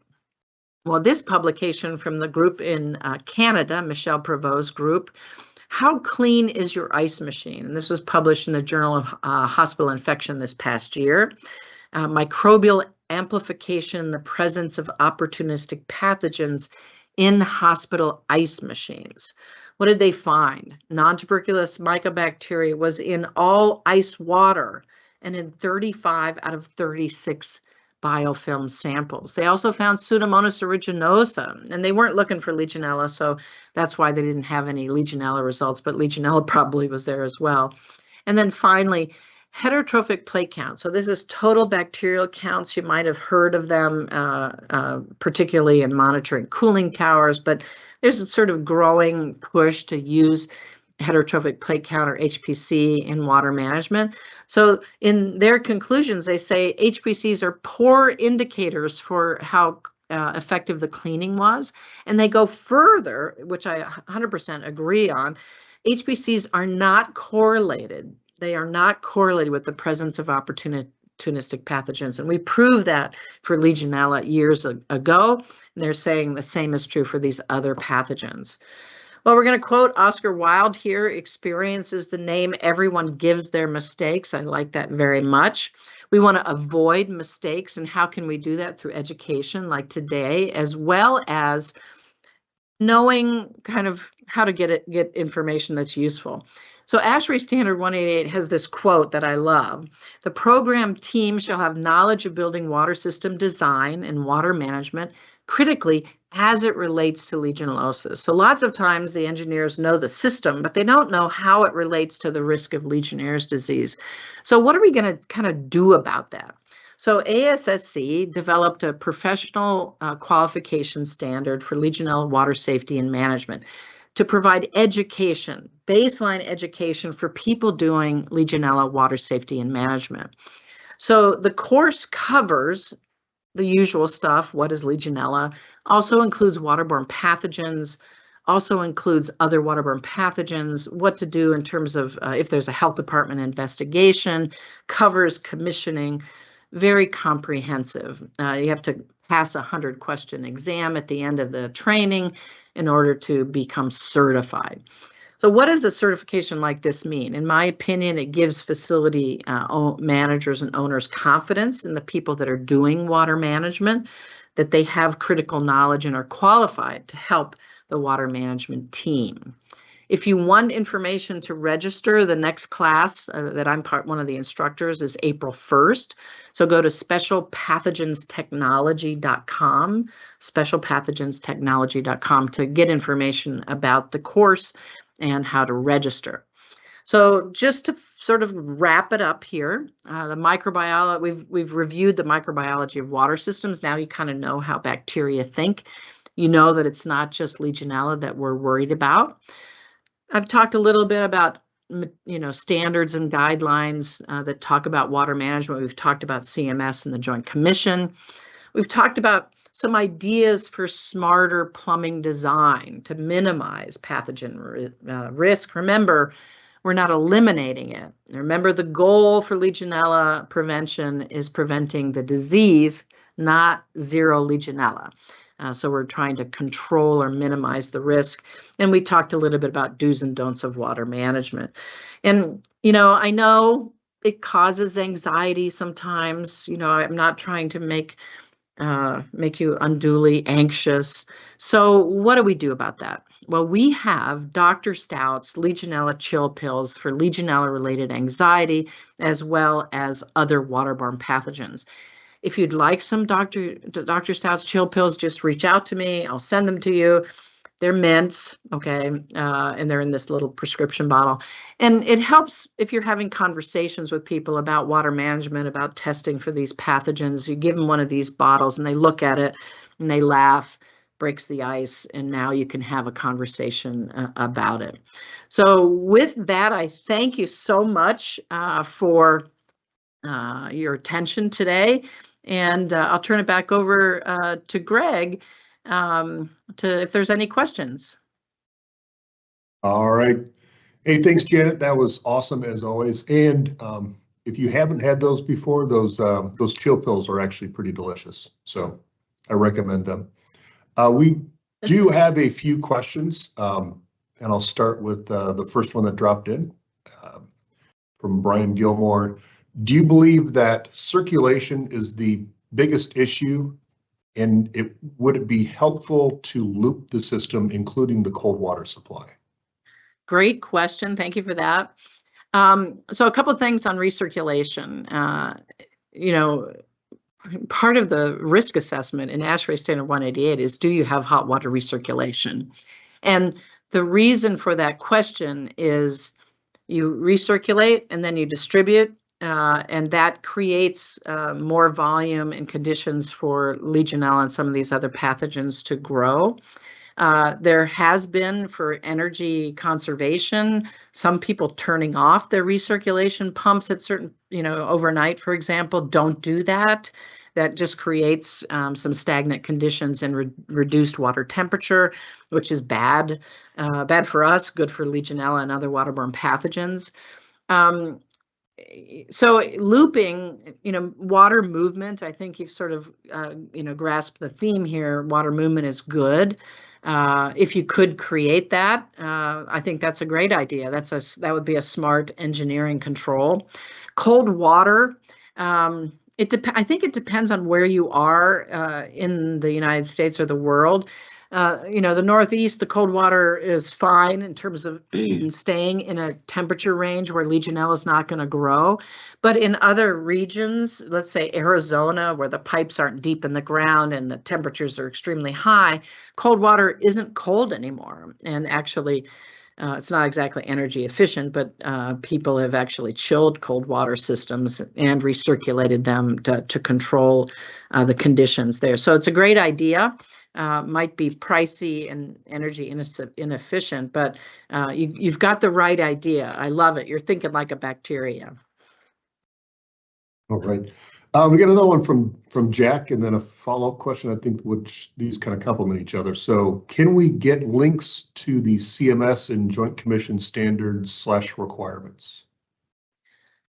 Speaker 2: Well, this publication from the group in Canada, Michelle Prévost's group, How Clean is Your Ice Machine? And this was published in the Journal of Hospital Infection this past year. Microbial amplification in the presence of opportunistic pathogens in hospital ice machines. What did they find? Non-tuberculous mycobacteria was in all ice water and in 35 out of 36 biofilm samples. They also found Pseudomonas aeruginosa, and they weren't looking for Legionella, so that's why they didn't have any Legionella results, but Legionella probably was there as well. And then finally, heterotrophic plate count. So this is total bacterial counts. You might have heard of them, particularly in monitoring cooling towers, but there's a sort of growing push to use heterotrophic plate count, or HPC, in water management. So in their conclusions, they say HPCs are poor indicators for how effective the cleaning was. And they go further, which I 100% agree on. HPCs are not correlated. They are not correlated with the presence of opportunistic pathogens. And we proved that for Legionella years ago. And they're saying the same is true for these other pathogens. Well, we're going to quote Oscar Wilde here. Experience is the name everyone gives their mistakes. I like that very much. We want to avoid mistakes. And how can we do that? Through education like today, as well as knowing kind of how to get information that's useful. So ASHRAE Standard 188 has this quote that I love. The program team shall have knowledge of building water system design and water management critically as it relates to Legionellosis. So lots of times the engineers know the system, but they don't know how it relates to the risk of Legionnaire's disease. So what are we going to kind of do about that? So ASSC developed a professional qualification standard for Legionella water safety and management to provide education, baseline education for people doing Legionella water safety and management. So the course covers the usual stuff. What is Legionella? Also includes waterborne pathogens, also includes other waterborne pathogens, what to do in terms of if there's a health department investigation, covers commissioning, very comprehensive. You have to pass a 100-question exam at the end of the training in order to become certified. So what does a certification like this mean? In my opinion, it gives facility managers and owners confidence in the people that are doing water management, that they have critical knowledge and are qualified to help the water management team. If you want information to register, the next class that I'm one of the instructors is April 1st. So go to specialpathogentechnology.com, specialpathogentechnology.com to get information about the course and how to register. So just to sort of wrap it up here, the microbiology, we've reviewed the microbiology of water systems. Now you kind of know how bacteria think. You know that it's not just Legionella that we're worried about. I've talked a little bit about, standards and guidelines that talk about water management. We've talked about CMS and the Joint Commission. We've talked about some ideas for smarter plumbing design to minimize pathogen risk. Remember, we're not eliminating it. Remember, the goal for Legionella prevention is preventing the disease, not zero Legionella. So we're trying to control or minimize the risk. And we talked a little bit about do's and don'ts of water management. And, I know it causes anxiety sometimes. I'm not trying to make you unduly anxious. So what do we do about that? Well, we have Dr. Stout's Legionella chill pills for Legionella-related anxiety, as well as other waterborne pathogens. If you'd like some Dr. Stout's chill pills, just reach out to me. I'll send them to you. They're mints, okay, and they're in this little prescription bottle. And it helps if you're having conversations with people about water management, about testing for these pathogens. You give them one of these bottles and they look at it and they laugh, breaks the ice, and now you can have a conversation about it. So with that, I thank you so much for your attention today. And I'll turn it back over to Greg if there's any questions.
Speaker 1: All right. Hey, thanks, Janet. That was awesome as always. And if you haven't had those before, those chill pills are actually pretty delicious. So I recommend them. We do have a few questions, and I'll start with the first one that dropped in from Brian Gilmore. Do you believe that circulation is the biggest issue, and would it be helpful to loop the system, including the cold water supply?
Speaker 2: Great question. Thank you for that. So a couple of things on recirculation. Part of the risk assessment in ASHRAE Standard 188 is, do you have hot water recirculation? And the reason for that question is you recirculate and then you distribute, and that creates more volume and conditions for Legionella and some of these other pathogens to grow. There has been, for energy conservation, some people turning off their recirculation pumps at certain, overnight, for example. Don't do that. That just creates some stagnant conditions and reduced water temperature, which is bad. Bad for us, good for Legionella and other waterborne pathogens. So looping, water movement, I think you've sort of, grasped the theme here. Water movement is good. If you could create that, I think that's a great idea. That would be a smart engineering control. Cold water, I think it depends on where you are in the United States or the world. The Northeast, the cold water is fine in terms of staying in a temperature range where Legionella is not going to grow. But in other regions, let's say Arizona, where the pipes aren't deep in the ground and the temperatures are extremely high, cold water isn't cold anymore. And actually, it's not exactly energy efficient, but people have actually chilled cold water systems and recirculated them to control the conditions there. So it's a great idea. Might be pricey and energy inefficient, but you've got the right idea. I love it. You're thinking like a bacteria.
Speaker 1: All right. We got another one from Jack, and then a follow-up question, I think, which these kind of complement each other. So can we get links to the CMS and Joint Commission standards / requirements?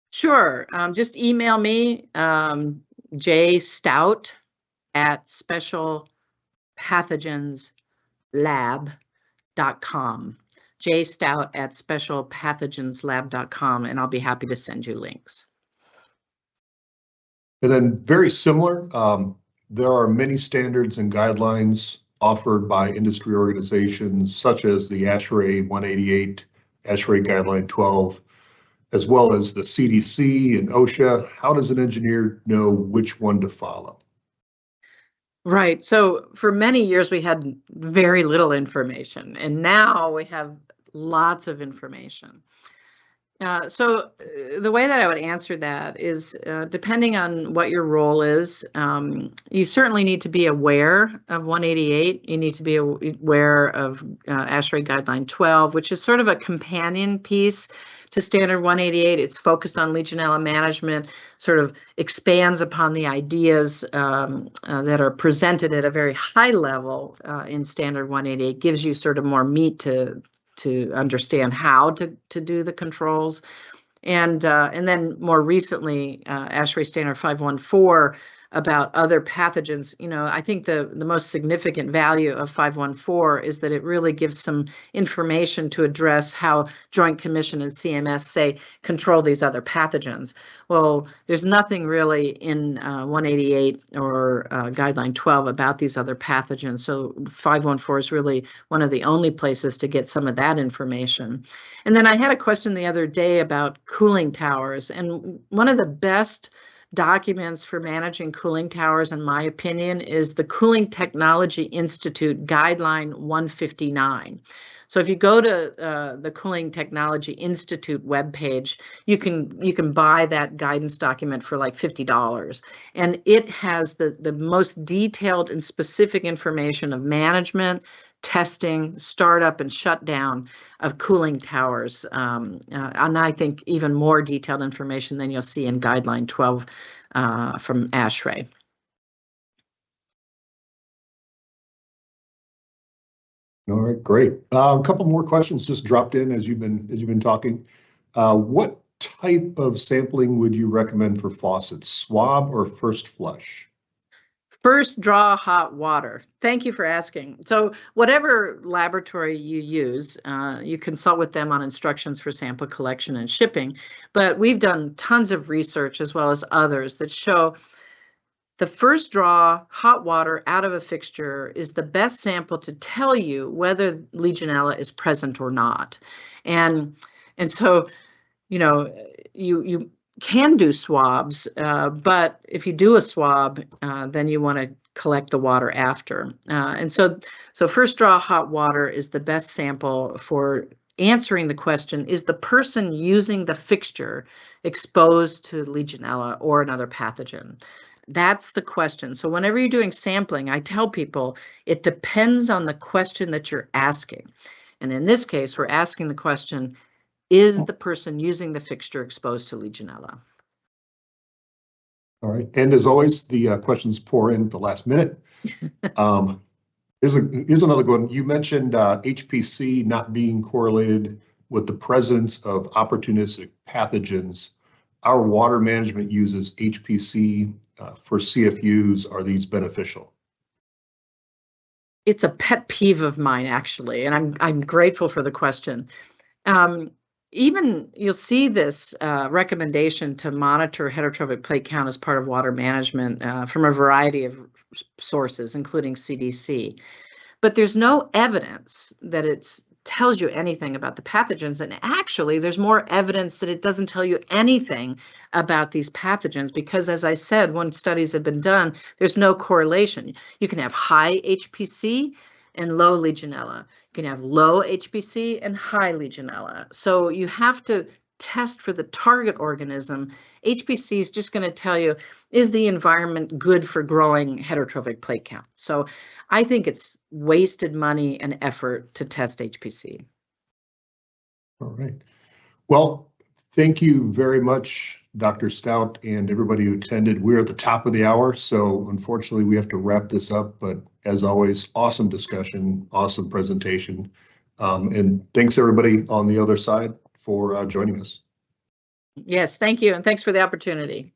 Speaker 2: Sure. Just email me, jstout@specialpathogenslab.com, jstout@specialpathogenslab.com, and I'll be happy to send you links.
Speaker 1: And then very similar, there are many standards and guidelines offered by industry organizations such as the ASHRAE 188, ASHRAE Guideline 12, as well as the CDC and OSHA. How does an engineer know which one to follow?
Speaker 2: Right. So for many years, we had very little information, and now we have lots of information. So the way that I would answer that is, depending on what your role is, you certainly need to be aware of 188. You need to be aware of ASHRAE Guideline 12, which is sort of a companion piece to Standard 188. It's focused on Legionella management, sort of expands upon the ideas that are presented at a very high level in Standard 188, gives you sort of more meat to understand how to do the controls. And then more recently, ASHRAE Standard 514 about other pathogens. You know, I think the most significant value of 514 is that it really gives some information to address how Joint Commission and CMS say control these other pathogens. Well, there's nothing really in 188 or Guideline 12 about these other pathogens. So 514 is really one of the only places to get some of that information. And then I had a question the other day about cooling towers, and one of the best documents for managing cooling towers, in my opinion, is the Cooling Technology Institute Guideline 159. So if you go to the Cooling Technology Institute webpage, you can buy that guidance document for like $50. And it has the most detailed and specific information of management, testing, startup, and shutdown of cooling towers. And I think even more detailed information than you'll see in Guideline 12 from ASHRAE.
Speaker 1: All right, great. A couple more questions just dropped in as you've been talking. What type of sampling would you recommend for faucets, swab or first flush?
Speaker 2: First draw hot water. Thank you for asking. So whatever laboratory you use, you consult with them on instructions for sample collection and shipping. But we've done tons of research as well as others that show the first draw hot water out of a fixture is the best sample to tell you whether Legionella is present or not. And so, you know, you can do swabs, but if you do a swab, then you want to collect the water after. And so first draw hot water is the best sample for answering the question, is the person using the fixture exposed to Legionella or another pathogen? That's the question. So whenever you're doing sampling, I tell people it depends on the question that you're asking. And in this case, we're asking the question, is the person using the fixture exposed to Legionella?
Speaker 1: All right, and as always, the questions pour in at the last minute. Here's another good one. You mentioned HPC not being correlated with the presence of opportunistic pathogens. Our water management uses HPC for CFUs. Are these beneficial?
Speaker 2: It's a pet peeve of mine, actually, and I'm grateful for the question. Even you'll see this recommendation to monitor heterotrophic plate count as part of water management from a variety of sources, including CDC. But there's no evidence that it tells you anything about the pathogens. And actually, there's more evidence that it doesn't tell you anything about these pathogens because, as I said, when studies have been done, there's no correlation. You can have high HPC and low Legionella. You can have low HPC and high Legionella. So you have to test for the target organism. HPC is just going to tell you, is the environment good for growing heterotrophic plate count? So I think it's wasted money and effort to test HPC.
Speaker 1: All right. Well, thank you very much, Dr. Stout, and everybody who attended. We're at the top of the hour, so unfortunately we have to wrap this up, but as always, awesome discussion, awesome presentation. And thanks everybody on the other side for joining us.
Speaker 2: Yes, thank you, and thanks for the opportunity.